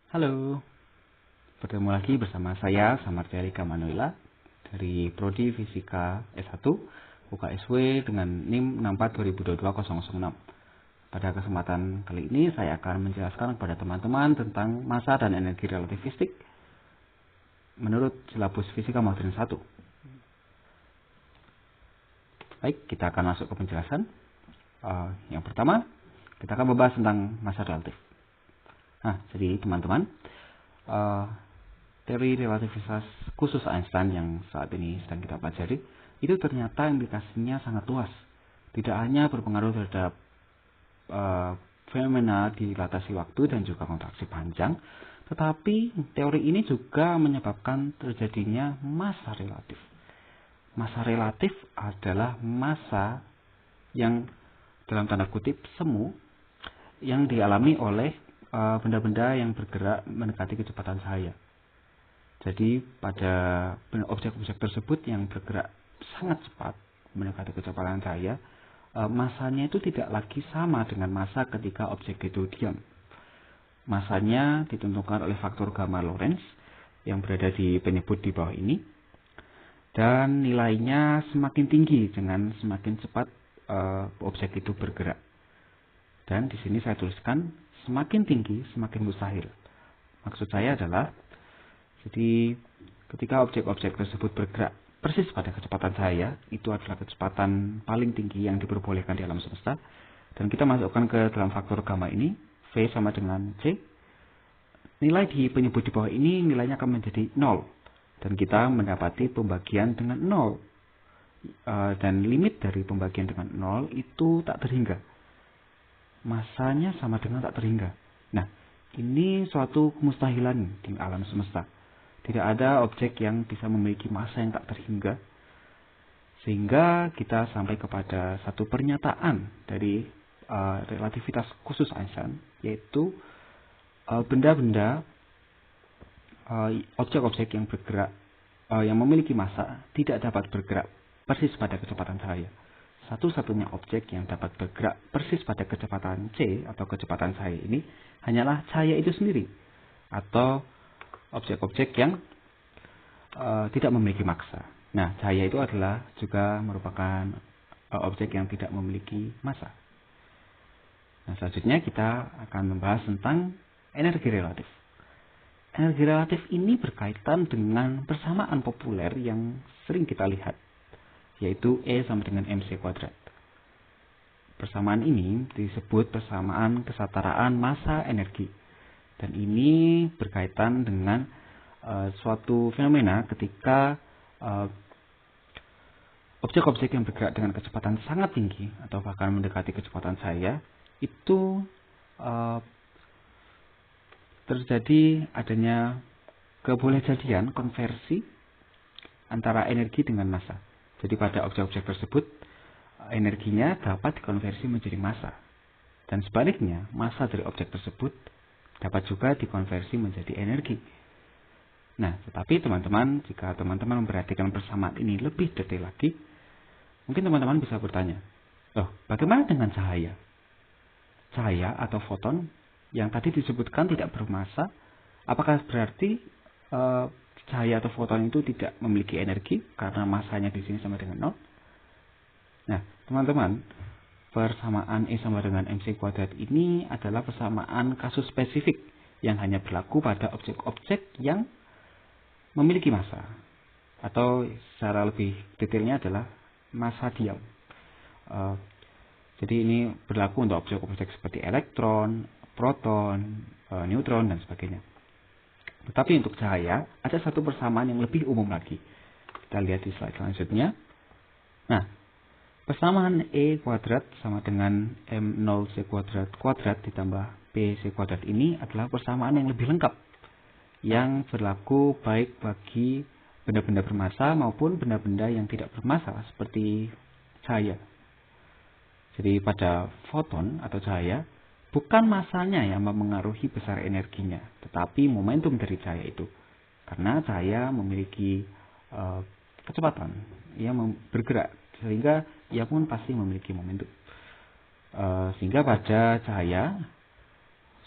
Halo, bertemu lagi bersama saya Samartya Rika Manuela dari Prodi Fisika S1 UKSW dengan NIM 642022-006. Pada kesempatan kali ini saya akan menjelaskan kepada teman-teman tentang massa dan energi relativistik menurut silabus Fisika Modern 1. Baik, kita akan masuk ke penjelasan. Yang pertama, kita akan membahas tentang massa relatif. Nah, jadi teman-teman, teori relativitas khusus Einstein yang saat ini sedang kita pelajari itu ternyata implikasinya sangat luas. Tidak hanya berpengaruh terhadap fenomena dilatasi waktu dan juga kontraksi panjang, tetapi teori ini juga menyebabkan terjadinya massa relatif. Massa relatif adalah massa yang dalam tanda kutip semu yang dialami oleh benda-benda yang bergerak mendekati kecepatan cahaya. Jadi pada objek-objek tersebut yang bergerak sangat cepat mendekati kecepatan cahaya, massanya itu tidak lagi sama dengan massa ketika objek itu diam. Massanya ditentukan oleh faktor gamma Lorentz yang berada di penyebut di bawah ini, dan nilainya semakin tinggi dengan semakin cepat objek itu bergerak. Dan di sini saya tuliskan semakin tinggi semakin mustahil. Maksud saya adalah, jadi ketika objek-objek tersebut bergerak persis pada kecepatan cahaya, itu adalah kecepatan paling tinggi yang diperbolehkan di alam semesta. Dan kita masukkan ke dalam faktor gamma ini, V sama dengan C. Nilai di penyebut di bawah ini nilainya akan menjadi 0. Dan kita mendapati pembagian dengan 0. Dan limit dari pembagian dengan 0 itu tak terhingga. Massanya sama dengan tak terhingga. Nah, ini suatu kemustahilan di alam semesta. Tidak ada objek yang bisa memiliki massa yang tak terhingga. Sehingga kita sampai kepada satu pernyataan dari relativitas khusus Einstein, yaitu benda-benda, objek-objek yang bergerak, yang memiliki massa tidak dapat bergerak persis pada kecepatan cahaya. Satu-satunya objek yang dapat bergerak persis pada kecepatan C atau kecepatan cahaya ini hanyalah cahaya itu sendiri, atau objek-objek yang tidak memiliki massa. Nah, cahaya itu adalah juga merupakan objek yang tidak memiliki massa. Nah, selanjutnya kita akan membahas tentang energi relatif. Energi relatif ini berkaitan dengan persamaan populer yang sering kita lihat, yaitu E sama dengan mc kuadrat. Persamaan ini disebut persamaan kesetaraan massa energi. Dan ini berkaitan dengan suatu fenomena ketika objek-objek yang bergerak dengan kecepatan sangat tinggi atau bahkan mendekati kecepatan cahaya itu terjadi adanya kebolehjadian konversi antara energi dengan massa. Jadi pada objek-objek tersebut energinya dapat dikonversi menjadi massa, dan sebaliknya massa dari objek tersebut dapat juga dikonversi menjadi energi. Nah, tetapi teman-teman, jika teman-teman memperhatikan persamaan ini lebih detail lagi, mungkin teman-teman bisa bertanya, bagaimana dengan cahaya? Cahaya atau foton yang tadi disebutkan tidak bermassa, apakah berarti cahaya atau foton itu tidak memiliki energi karena massanya di sini sama dengan 0? Nah, teman-teman, persamaan E sama dengan mc kuadrat ini adalah persamaan kasus spesifik yang hanya berlaku pada objek-objek yang memiliki massa, atau secara lebih detailnya adalah massa diam. Jadi ini berlaku untuk objek-objek seperti elektron, proton, neutron, dan sebagainya. Tetapi untuk cahaya ada satu persamaan yang lebih umum lagi. Kita lihat di slide selanjutnya. Nah, persamaan E kuadrat sama dengan M0C kuadrat ditambah BC kuadrat ini adalah persamaan yang lebih lengkap, yang berlaku baik bagi benda-benda bermassa maupun benda-benda yang tidak bermassa seperti cahaya. Jadi pada foton atau cahaya, bukan massanya yang mempengaruhi besar energinya, tetapi momentum dari cahaya itu. Karena cahaya memiliki kecepatan, ia bergerak, sehingga ia pun pasti memiliki momentum. Sehingga pada cahaya,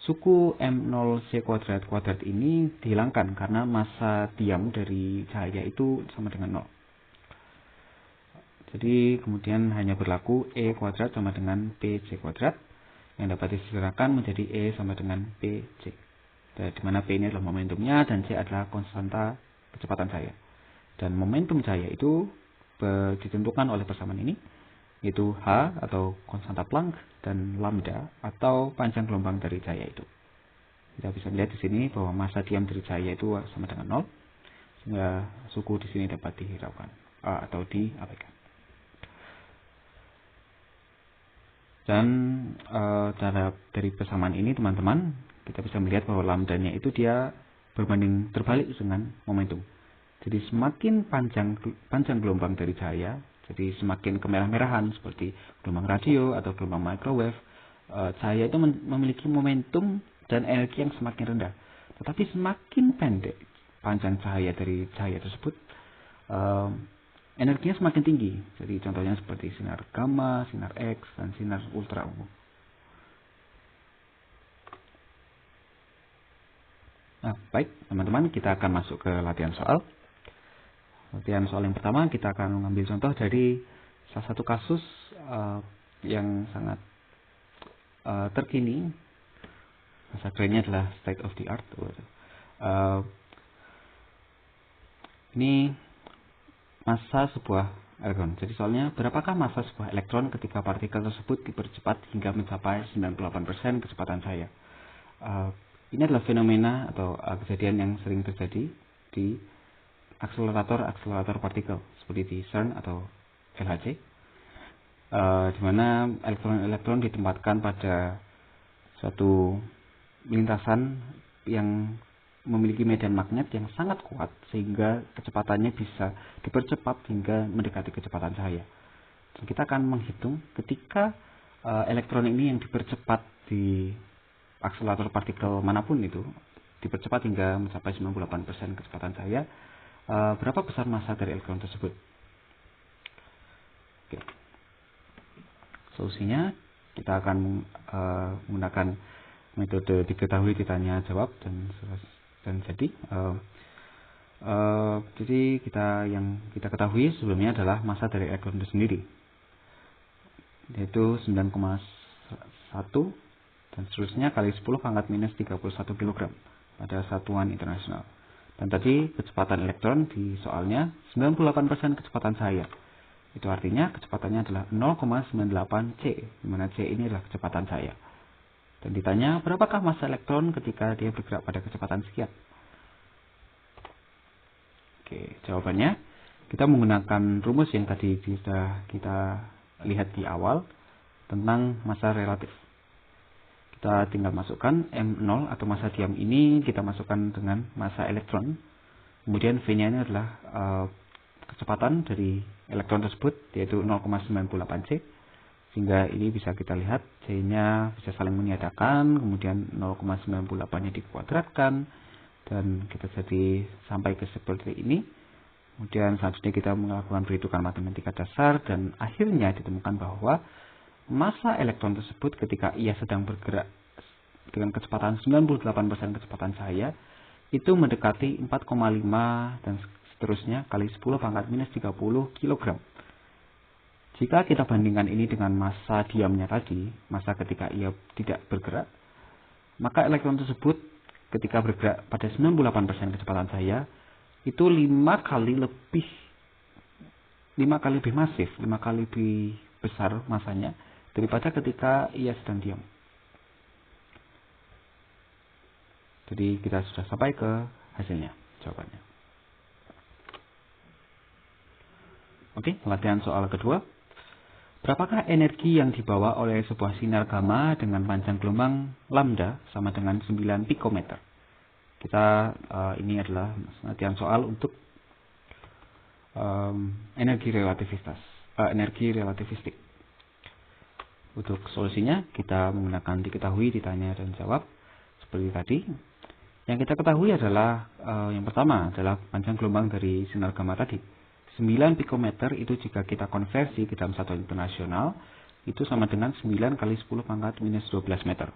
suku M0C kuadrat ini dihilangkan karena massa diam dari cahaya itu sama dengan 0. Jadi kemudian hanya berlaku E kuadrat sama dengan PC kuadrat yang dapat disederhanakan menjadi E sama dengan PC. Di mana P ini adalah momentumnya dan C adalah konstanta kecepatan cahaya. Dan momentum cahaya itu ditentukan oleh persamaan ini, yaitu H atau konstanta Planck dan lambda atau panjang gelombang dari cahaya itu. Kita bisa lihat di sini bahwa massa diam dari cahaya itu sama dengan 0, sehingga suku di sini dapat dihiraukan atau diabaikan. Dan dari persamaan ini teman-teman, kita bisa melihat bahwa lambdanya itu dia berbanding terbalik dengan momentum. Jadi semakin panjang gelombang dari cahaya, jadi semakin kemerah-merahan seperti gelombang radio atau gelombang microwave, cahaya itu memiliki momentum dan energi yang semakin rendah. Tetapi semakin pendek panjang cahaya dari cahaya tersebut, energinya semakin tinggi. Jadi contohnya seperti sinar gamma, sinar X, dan sinar ultra ungu. Nah, baik teman-teman, kita akan masuk ke latihan soal. Latihan soal yang pertama, kita akan mengambil contoh dari salah satu kasus yang sangat terkini. Bahasa kerennya adalah state of the art. Ini massa sebuah elektron. Jadi soalnya, berapakah massa sebuah elektron ketika partikel tersebut dipercepat hingga mencapai 98% kecepatan cahaya? Ini adalah fenomena atau kejadian yang sering terjadi di akselerator partikel seperti di CERN atau LHC, di mana elektron-elektron ditempatkan pada suatu lintasan yang memiliki medan magnet yang sangat kuat sehingga kecepatannya bisa dipercepat hingga mendekati kecepatan cahaya. Dan kita akan menghitung ketika elektron ini yang dipercepat di akselerator partikel manapun itu dipercepat hingga mencapai 98% kecepatan cahaya, berapa besar massa dari elektron tersebut. Oke. Solusinya kita akan menggunakan metode diketahui ditanya jawab dan jadi yang kita ketahui sebelumnya adalah massa dari elektron itu sendiri, yaitu 9,1 dan seterusnya kali 10 pangkat minus 31 kg pada satuan internasional. Dan tadi kecepatan elektron di soalnya 98% kecepatan cahaya. Itu artinya kecepatannya adalah 0,98 C, di mana C ini adalah kecepatan cahaya. Dan ditanya berapakah massa elektron ketika dia bergerak pada kecepatan sekian. Oke, jawabannya kita menggunakan rumus yang tadi sudah kita lihat di awal tentang massa relatif. Kita tinggal masukkan M0 atau massa diam ini kita masukkan dengan massa elektron. Kemudian V-nya ini adalah kecepatan dari elektron tersebut, yaitu 0,98 C. Sehingga ini bisa kita lihat C-nya bisa saling meniadakan, kemudian 0,98-nya dikuadratkan, dan kita jadi sampai ke seperti ini. Kemudian selanjutnya kita melakukan perhitungan matematika dasar, dan akhirnya ditemukan bahwa massa elektron tersebut ketika ia sedang bergerak dengan kecepatan 98% kecepatan cahaya, itu mendekati 4,5 dan seterusnya kali 10 pangkat minus 30 kg. Jika kita bandingkan ini dengan massa diamnya tadi, massa ketika ia tidak bergerak, maka elektron tersebut ketika bergerak pada 98% kecepatan cahaya, itu 5 kali lebih masif, 5 kali lebih besar massanya daripada ketika ia sedang diam. Jadi kita sudah sampai ke hasilnya, jawabannya. Oke, latihan soal kedua. Berapakah energi yang dibawa oleh sebuah sinar gamma dengan panjang gelombang lambda sama dengan 9 pikometer? Ini adalah latihan soal untuk energi relativistik. Untuk solusinya kita menggunakan diketahui, ditanya, dan jawab seperti tadi. Yang kita ketahui adalah yang pertama adalah panjang gelombang dari sinar gamma tadi. 9 pikometer itu jika kita konversi ke dalam satuan internasional itu sama dengan 9 kali 10 pangkat minus 12 meter.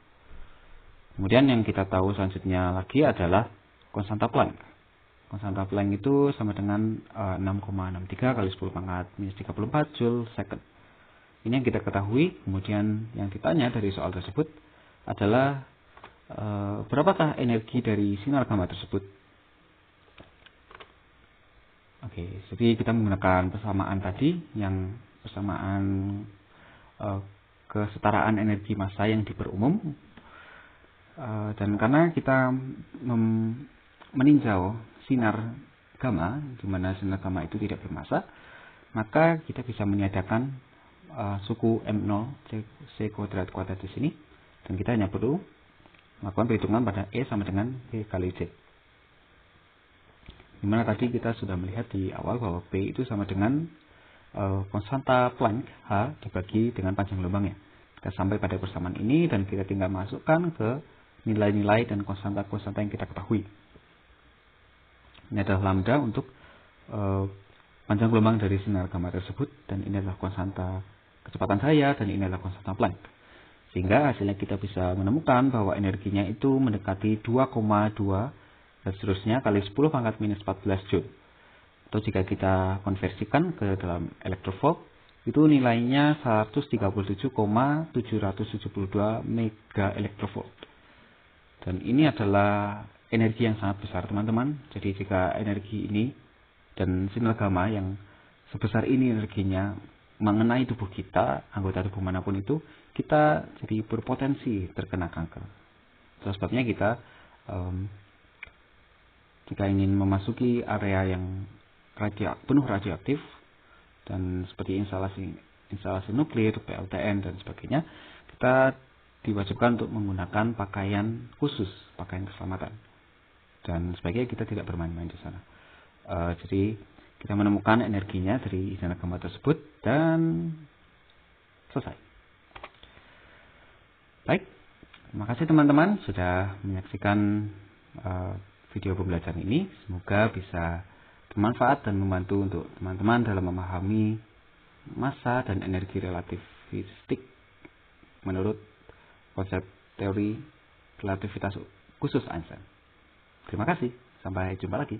Kemudian yang kita tahu selanjutnya lagi adalah konstanta Planck. Konstanta Planck itu sama dengan 6,63 kali 10 pangkat minus 34 Joule second. Ini yang kita ketahui. Kemudian yang ditanya dari soal tersebut adalah berapakah energi dari sinar gamma tersebut. Oke, jadi kita menggunakan persamaan tadi, yang persamaan kesetaraan energi massa yang diperumum. Dan karena kita meninjau sinar gamma, di mana sinar gamma itu tidak bermassa, maka kita bisa meniadakan suku M0 C kuadrat di sini, dan kita hanya perlu melakukan perhitungan pada E sama dengan B kali Z. Dimana tadi kita sudah melihat di awal bahwa P itu sama dengan konstanta Planck H dibagi dengan panjang gelombangnya. Kita sampai pada persamaan ini dan kita tinggal masukkan ke nilai-nilai dan konstanta-konstanta yang kita ketahui. Ini adalah lambda untuk panjang gelombang dari sinar gamma tersebut, dan ini adalah konstanta kecepatan cahaya, dan ini adalah konstanta Planck. Sehingga hasilnya kita bisa menemukan bahwa energinya itu mendekati 2,2 dan seterusnya kali 10 pangkat minus 14 Joule. Atau jika kita konversikan ke dalam elektrovolt, itu nilainya 137,772 mega elektrovolt. Dan ini adalah energi yang sangat besar, teman-teman. Jadi jika energi ini dan sinar gamma yang sebesar ini energinya mengenai tubuh kita, anggota tubuh manapun itu, kita jadi berpotensi terkena kanker. Itu sebabnya kita jika ingin memasuki area yang penuh radioaktif, dan seperti instalasi nuklir, PLTN dan sebagainya, kita diwajibkan untuk menggunakan pakaian khusus, pakaian keselamatan. Dan sebaiknya kita tidak bermain-main di sana. Jadi kita menemukan energinya dari sinar gamma tersebut dan selesai. Baik, terima kasih teman-teman sudah menyaksikan video pembelajaran ini. Semoga bisa bermanfaat dan membantu untuk teman-teman dalam memahami massa dan energi relativistik menurut konsep teori relativitas khusus Einstein. Terima kasih, sampai jumpa lagi.